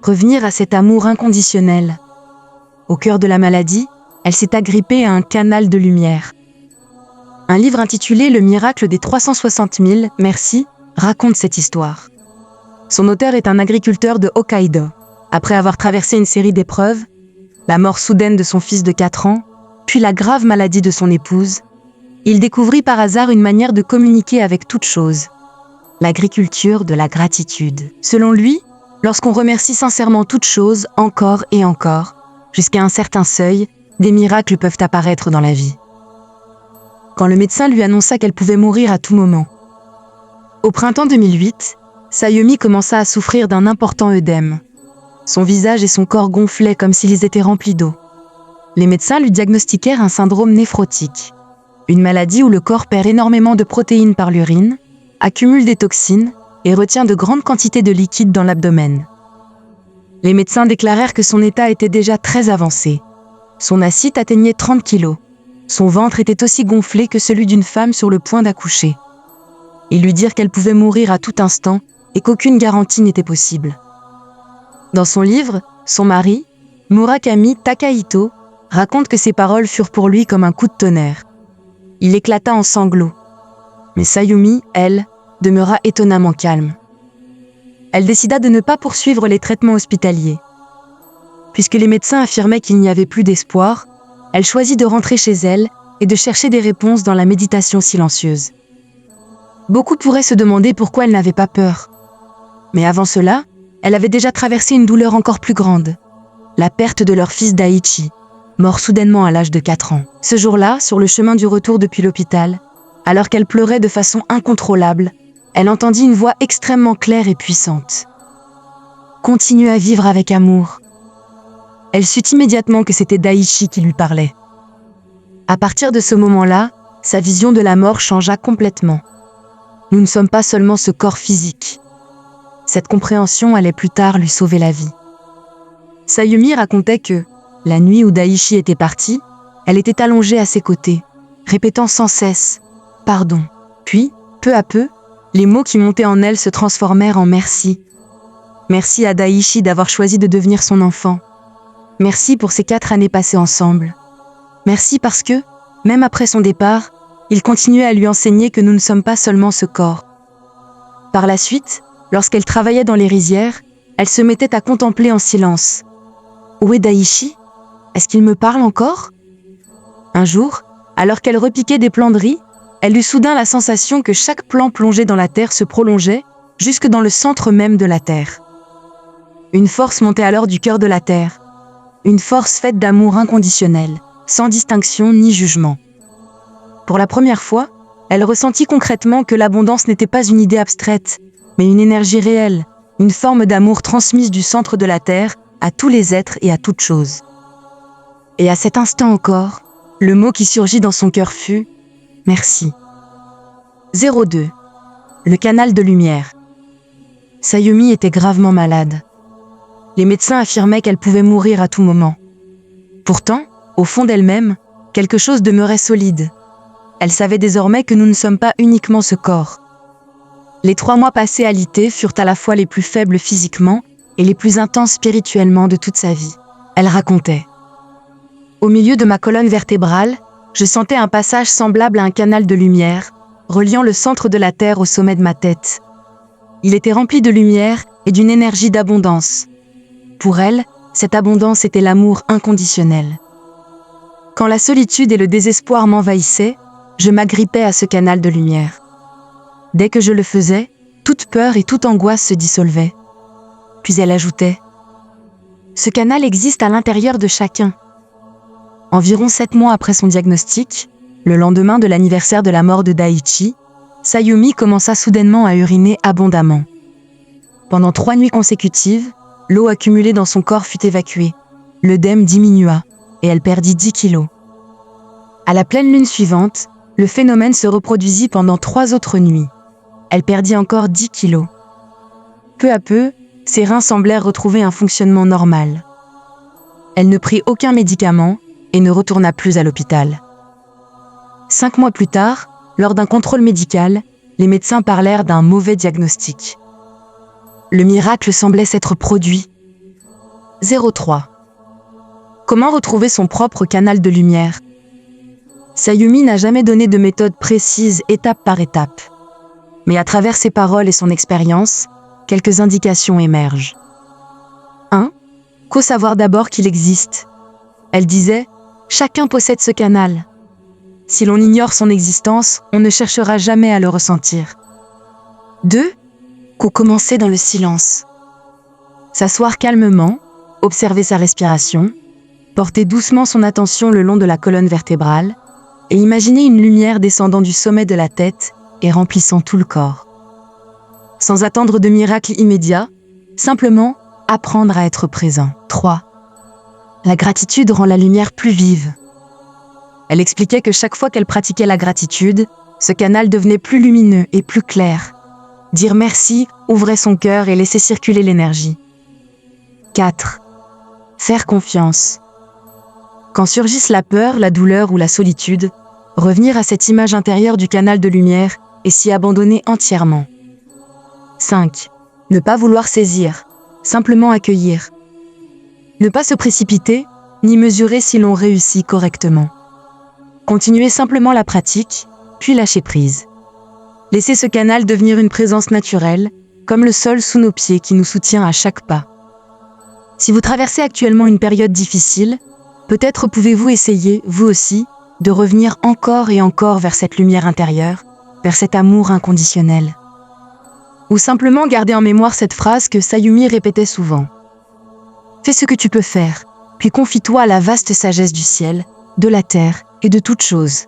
revenir à cet amour inconditionnel. Au cœur de la maladie, elle s'est agrippée à un canal de lumière. Un livre intitulé « Le miracle des 360 000 merci » raconte cette histoire. Son auteur est un agriculteur de Hokkaido. Après avoir traversé une série d'épreuves, la mort soudaine de son fils de 4 ans, puis la grave maladie de son épouse, il découvrit par hasard une manière de communiquer avec toute chose. L'agriculture de la gratitude. Selon lui, lorsqu'on remercie sincèrement toute chose, encore et encore, jusqu'à un certain seuil, des miracles peuvent apparaître dans la vie. Quand le médecin lui annonça qu'elle pouvait mourir à tout moment. Au printemps 2008, Sayumi commença à souffrir d'un important œdème. Son visage et son corps gonflaient comme s'ils étaient remplis d'eau. Les médecins lui diagnostiquèrent un syndrome néphrotique, une maladie où le corps perd énormément de protéines par l'urine, accumule des toxines et retient de grandes quantités de liquide dans l'abdomen. Les médecins déclarèrent que son état était déjà très avancé. Son acide atteignait 30 kg. Son ventre était aussi gonflé que celui d'une femme sur le point d'accoucher. Ils lui dirent qu'elle pouvait mourir à tout instant et qu'aucune garantie n'était possible. Dans son livre, son mari, Murakami Takahito, raconte que ces paroles furent pour lui comme un coup de tonnerre. Il éclata en sanglots. Mais Sayumi, elle, demeura étonnamment calme. Elle décida de ne pas poursuivre les traitements hospitaliers. Puisque les médecins affirmaient qu'il n'y avait plus d'espoir, elle choisit de rentrer chez elle et de chercher des réponses dans la méditation silencieuse. Beaucoup pourraient se demander pourquoi elle n'avait pas peur. Mais avant cela, elle avait déjà traversé une douleur encore plus grande, la perte de leur fils Daichi, mort soudainement à l'âge de 4 ans. Ce jour-là, sur le chemin du retour depuis l'hôpital, alors qu'elle pleurait de façon incontrôlable, elle entendit une voix extrêmement claire et puissante. « Continue à vivre avec amour. » Elle sut immédiatement que c'était Daichi qui lui parlait. À partir de ce moment-là, sa vision de la mort changea complètement. Nous ne sommes pas seulement ce corps physique. Cette compréhension allait plus tard lui sauver la vie. Sayumi racontait que, la nuit où Daichi était parti, elle était allongée à ses côtés, répétant sans cesse « pardon ». Puis, peu à peu, les mots qui montaient en elle se transformèrent en « merci ». Merci à Daichi d'avoir choisi de devenir son enfant. Merci pour ces 4 années passées ensemble. Merci parce que, même après son départ, il continuait à lui enseigner que nous ne sommes pas seulement ce corps. Par la suite, lorsqu'elle travaillait dans les rizières, elle se mettait à contempler en silence. Où est Daichi ? Est-ce qu'il me parle encore ? Un jour, alors qu'elle repiquait des plants de riz, elle eut soudain la sensation que chaque plant plongé dans la terre se prolongeait jusque dans le centre même de la terre. Une force montait alors du cœur de la terre. Une force faite d'amour inconditionnel, sans distinction ni jugement. Pour la première fois, elle ressentit concrètement que l'abondance n'était pas une idée abstraite, mais une énergie réelle, une forme d'amour transmise du centre de la terre à tous les êtres et à toutes choses. Et à cet instant encore, le mot qui surgit dans son cœur fut « Merci ». 02. Le canal de lumière. Sayumi était gravement malade. Les médecins affirmaient qu'elle pouvait mourir à tout moment. Pourtant, au fond d'elle-même, quelque chose demeurait solide. Elle savait désormais que nous ne sommes pas uniquement ce corps. Les 3 mois passés à l'IT furent à la fois les plus faibles physiquement et les plus intenses spirituellement de toute sa vie. Elle racontait. Au milieu de ma colonne vertébrale, je sentais un passage semblable à un canal de lumière, reliant le centre de la Terre au sommet de ma tête. Il était rempli de lumière et d'une énergie d'abondance. Pour elle, cette abondance était l'amour inconditionnel. Quand la solitude et le désespoir m'envahissaient, je m'agrippais à ce canal de lumière. Dès que je le faisais, toute peur et toute angoisse se dissolvaient. Puis elle ajoutait « Ce canal existe à l'intérieur de chacun. » Environ 7 mois après son diagnostic, le lendemain de l'anniversaire de la mort de Daichi, Sayumi commença soudainement à uriner abondamment. Pendant 3 nuits consécutives, l'eau accumulée dans son corps fut évacuée, l'œdème diminua et elle perdit 10 kilos. À la pleine lune suivante, le phénomène se reproduisit pendant 3 autres nuits. Elle perdit encore 10 kilos. Peu à peu, ses reins semblèrent retrouver un fonctionnement normal. Elle ne prit aucun médicament et ne retourna plus à l'hôpital. 5 mois plus tard, lors d'un contrôle médical, les médecins parlèrent d'un mauvais diagnostic. Le miracle semblait s'être produit. 03. Comment retrouver son propre canal de lumière? Sayumi n'a jamais donné de méthode précise étape par étape. Mais à travers ses paroles et son expérience, quelques indications émergent. 1. Qu'au savoir d'abord qu'il existe. Elle disait « Chacun possède ce canal. Si l'on ignore son existence, on ne cherchera jamais à le ressentir. » 2. Qu'au commencer dans le silence. S'asseoir calmement, observer sa respiration, porter doucement son attention le long de la colonne vertébrale et imaginer une lumière descendant du sommet de la tête et remplissant tout le corps. Sans attendre de miracle immédiat, simplement apprendre à être présent. 3. La gratitude rend la lumière plus vive. Elle expliquait que chaque fois qu'elle pratiquait la gratitude, ce canal devenait plus lumineux et plus clair. Dire merci ouvrait son cœur et laissait circuler l'énergie. 4. Faire confiance. Quand surgissent la peur, la douleur ou la solitude, revenir à cette image intérieure du canal de lumière et s'y abandonner entièrement. 5. Ne pas vouloir saisir, simplement accueillir. Ne pas se précipiter, ni mesurer si l'on réussit correctement. Continuer simplement la pratique, puis lâcher prise. Laisser ce canal devenir une présence naturelle, comme le sol sous nos pieds qui nous soutient à chaque pas. Si vous traversez actuellement une période difficile, peut-être pouvez-vous essayer, vous aussi, de revenir encore et encore vers cette lumière intérieure, vers cet amour inconditionnel. Ou simplement garder en mémoire cette phrase que Sayumi répétait souvent. Fais ce que tu peux faire, puis confie-toi à la vaste sagesse du ciel, de la terre et de toutes choses.